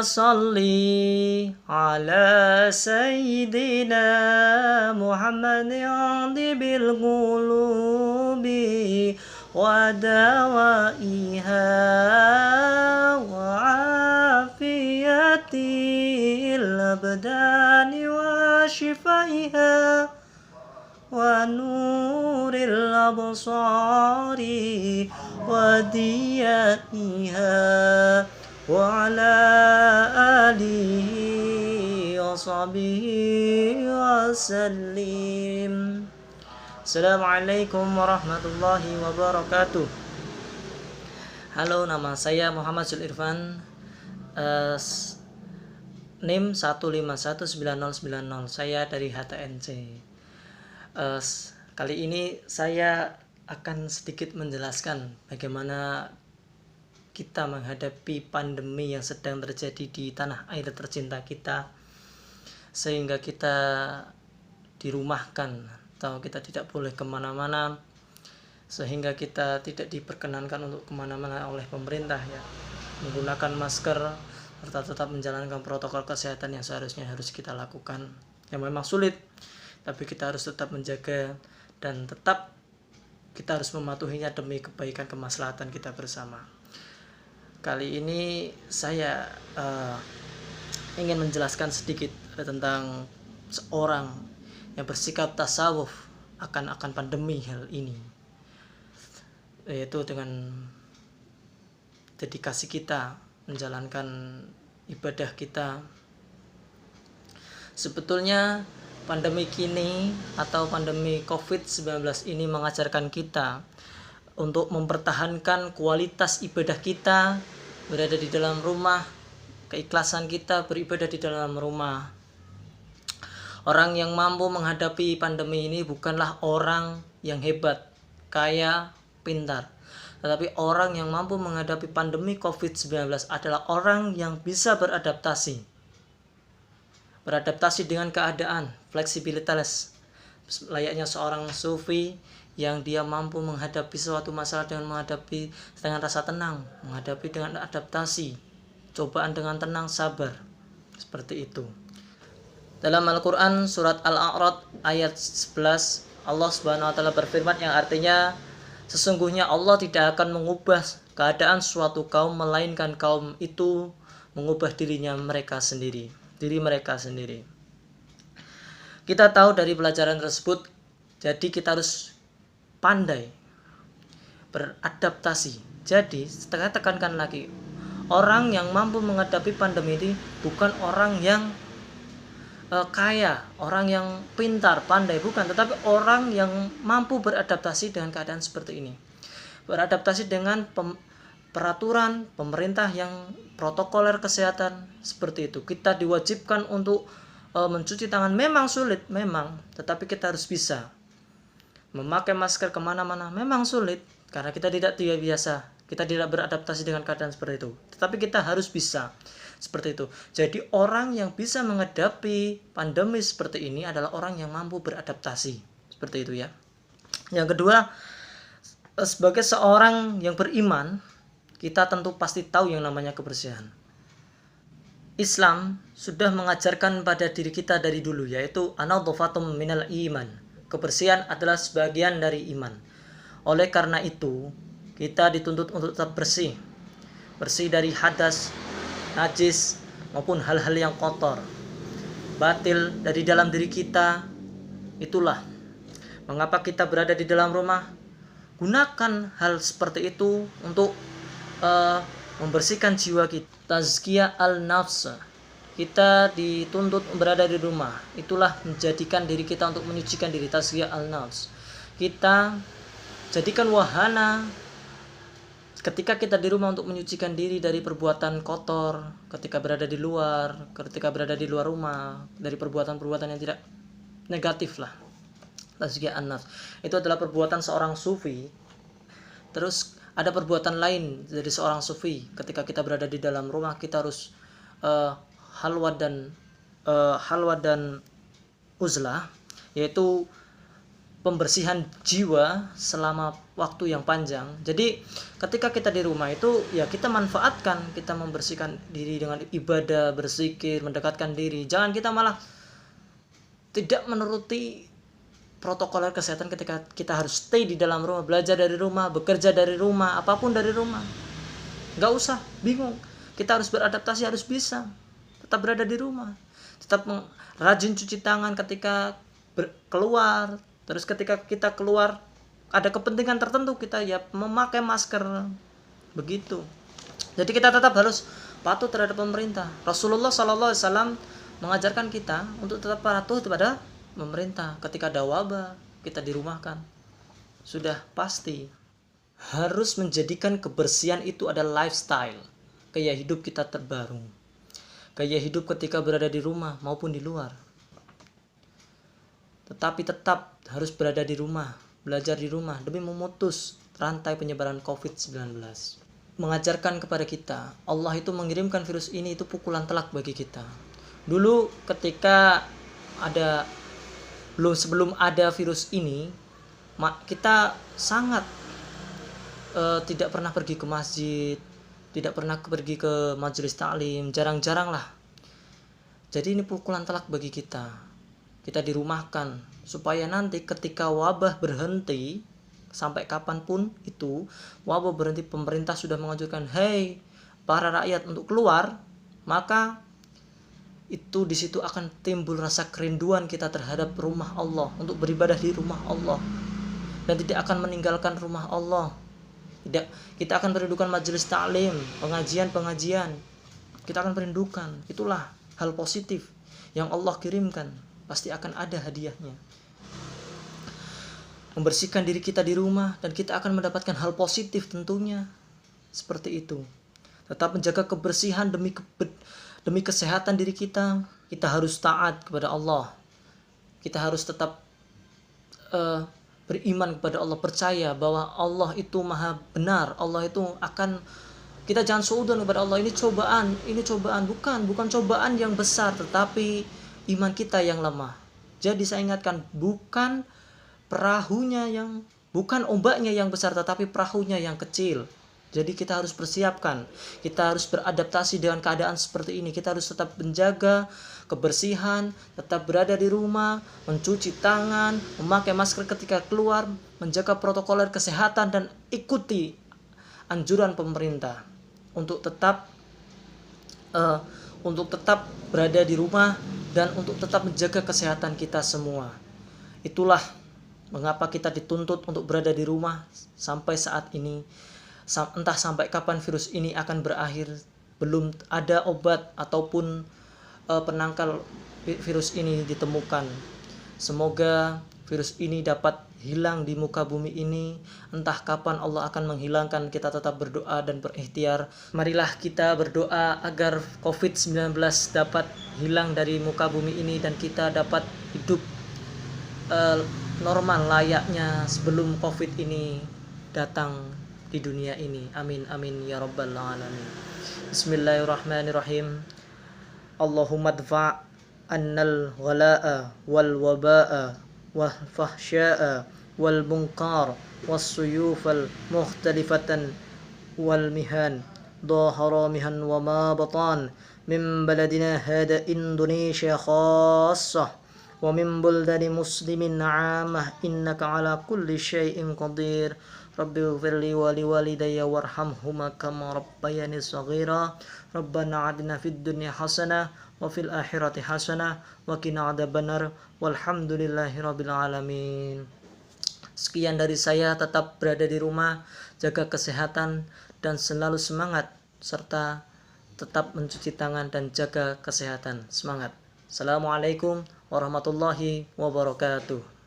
salli ala sayyidina Muhammadin bil qulubi wa dawaiha wa afiyatil abdani wa shifaiha wa nuril absari wa diyaiha wa ala alihi wa sahbihi wa sallim. Assalamualaikum warahmatullahi wabarakatuh. Halo, nama saya Muhammad Zulirfan, NIM 1519090. Saya dari HTNC. Kali ini saya akan sedikit menjelaskan bagaimana kita menghadapi pandemi yang sedang terjadi di tanah air tercinta kita, sehingga kita dirumahkan atau kita tidak boleh kemana-mana, sehingga kita tidak diperkenankan untuk kemana-mana oleh pemerintah ya, menggunakan masker serta tetap menjalankan protokol kesehatan yang seharusnya harus kita lakukan, yang memang sulit, tapi kita harus tetap menjaga dan tetap kita harus mematuhinya demi kebaikan kemaslahatan kita bersama. Kali ini saya ingin menjelaskan sedikit tentang seorang yang bersikap tasawuf akan pandemi hal ini, yaitu dengan dedikasi kita menjalankan ibadah kita. Sebetulnya pandemi kini atau pandemi COVID-19 ini mengajarkan kita untuk mempertahankan kualitas ibadah kita berada di dalam rumah, keikhlasan kita beribadah di dalam rumah. Orang yang mampu menghadapi pandemi ini bukanlah orang yang hebat, kaya, pintar, tetapi orang yang mampu menghadapi pandemi COVID-19 adalah orang yang bisa beradaptasi dengan keadaan, fleksibilitas, layaknya seorang sufi yang dia mampu menghadapi suatu masalah dengan rasa tenang, menghadapi dengan adaptasi, cobaan dengan tenang, sabar, seperti itu. Dalam Al-Quran surat Al-A'raf ayat 11, Allah Subhanahu wa Ta'ala berfirman yang artinya, sesungguhnya Allah tidak akan mengubah keadaan suatu kaum melainkan kaum itu mengubah diri mereka sendiri. Kita tahu dari pelajaran tersebut, jadi kita harus pandai beradaptasi. Jadi saya tekankan lagi, orang yang mampu menghadapi pandemi ini bukan orang yang kaya, orang yang pintar, pandai, bukan, tetapi orang yang mampu beradaptasi dengan keadaan seperti ini, beradaptasi dengan peraturan pemerintah yang protokoler kesehatan seperti itu. Kita diwajibkan untuk mencuci tangan, memang sulit, memang, tetapi kita harus bisa memakai masker kemana-mana, memang sulit karena kita tidak biasa, kita tidak beradaptasi dengan keadaan seperti itu, tetapi kita harus bisa seperti itu. Jadi orang yang bisa menghadapi pandemi seperti ini adalah orang yang mampu beradaptasi seperti itu ya. Yang kedua, sebagai seorang yang beriman, kita tentu pasti tahu yang namanya kebersihan. Islam sudah mengajarkan pada diri kita dari dulu, yaitu an-nadhafatum minal iman. Kebersihan adalah sebagian dari iman. Oleh karena itu, kita dituntut untuk tetap bersih. Bersih dari hadas, najis, maupun hal-hal yang kotor, batil dari dalam diri kita. Itulah mengapa kita berada di dalam rumah. Gunakan hal seperti itu untuk membersihkan jiwa kita. Tazkiyah al-nafs. Kita dituntut berada di rumah. Itulah menjadikan diri kita untuk menyucikan diri. Tazkiyah al-nafs. Kita jadikan wahana ketika kita di rumah untuk menyucikan diri dari perbuatan kotor, ketika berada di luar rumah, dari perbuatan-perbuatan yang tidak negatif lah. Tazkiyah an-nafs. Itu adalah perbuatan seorang sufi. Terus ada perbuatan lain dari seorang sufi. Ketika kita berada di dalam rumah, kita harus halwa dan uzlah, yaitu pembersihan jiwa selama waktu yang panjang. Jadi ketika kita di rumah itu ya kita manfaatkan, kita membersihkan diri dengan ibadah, berzikir, mendekatkan diri. Jangan kita malah tidak menuruti protokol kesehatan ketika kita harus stay di dalam rumah, belajar dari rumah, bekerja dari rumah, apapun dari rumah. Nggak usah bingung, kita harus beradaptasi, harus bisa tetap berada di rumah, tetap rajin cuci tangan ketika keluar. Terus ketika kita keluar ada kepentingan tertentu, kita ya memakai masker begitu. Jadi kita tetap harus patuh terhadap pemerintah. Rasulullah SAW mengajarkan kita untuk tetap patuh kepada pemerintah ketika ada wabah, kita dirumahkan. Sudah pasti harus menjadikan kebersihan itu adalah lifestyle, gaya hidup kita terbaru, gaya hidup ketika berada di rumah maupun di luar. Tetapi tetap harus berada di rumah, belajar di rumah demi memutus rantai penyebaran COVID-19. Mengajarkan kepada kita, Allah itu mengirimkan virus ini itu pukulan telak bagi kita. Dulu ketika sebelum ada virus ini, kita sangat tidak pernah pergi ke masjid, tidak pernah pergi ke majelis taklim, jarang-jarang lah. Jadi ini pukulan telak bagi kita. Kita dirumahkan supaya nanti ketika wabah berhenti, sampai kapanpun itu wabah berhenti, pemerintah sudah menganjurkan hey para rakyat untuk keluar, maka itu di situ akan timbul rasa kerinduan kita terhadap rumah Allah, untuk beribadah di rumah Allah, dan tidak akan meninggalkan rumah Allah. Kita akan merindukan majelis taklim, pengajian, kita akan merindukan. Itulah hal positif yang Allah kirimkan, pasti akan ada hadiahnya. Membersihkan diri kita di rumah dan kita akan mendapatkan hal positif tentunya. Seperti itu. Tetap menjaga kebersihan demi kesehatan diri kita. Kita harus taat kepada Allah. Kita harus tetap beriman kepada Allah, percaya bahwa Allah itu maha benar. Allah itu akan, kita jangan suudzon kepada Allah. Ini cobaan, bukan cobaan yang besar, tetapi iman kita yang lemah. Jadi saya ingatkan, bukan ombaknya yang besar, tetapi perahunya yang kecil. Jadi kita harus persiapkan, kita harus beradaptasi dengan keadaan seperti ini. Kita harus tetap menjaga kebersihan, tetap berada di rumah, mencuci tangan, memakai masker ketika keluar, menjaga protokol kesehatan, dan ikuti anjuran pemerintah untuk tetap berada di rumah dan untuk tetap menjaga kesehatan kita semua. Itulah mengapa kita dituntut untuk berada di rumah sampai saat ini. Entah sampai kapan virus ini akan berakhir, belum ada obat ataupun penangkal virus ini ditemukan. Semoga virus ini dapat hilang di muka bumi ini. Entah kapan Allah akan menghilangkan, kita tetap berdoa dan berikhtiar. Marilah kita berdoa agar COVID-19 dapat hilang dari muka bumi ini dan kita dapat hidup normal layaknya sebelum COVID ini datang di dunia ini. Amin amin ya rabbal alamin. Bismillahirrahmanirrahim. Allahumma dfa' annal ghalaa wal wabaa wal fahsyaa wal munkar was suyufal mukhtalifatan wal mihan dhahara mihan wa ma batan min baladina hada Indonesia khassah wa min buldani muslimin 'amah innaka ala kulli syai'in qadir. Rabbi ighfirli wa liwalidayya warhamhuma kama rabbayani shaghira. Rabbana atina fid dunya hasanah wa fil akhirati hasanah wa qina adzabannar walhamdulillahi rabbil alamin. Sekian dari saya, tetap berada di rumah, jaga kesehatan dan selalu semangat, serta tetap mencuci tangan dan jaga kesehatan. Semangat. Assalamualaikum warahmatullahi wabarakatuh.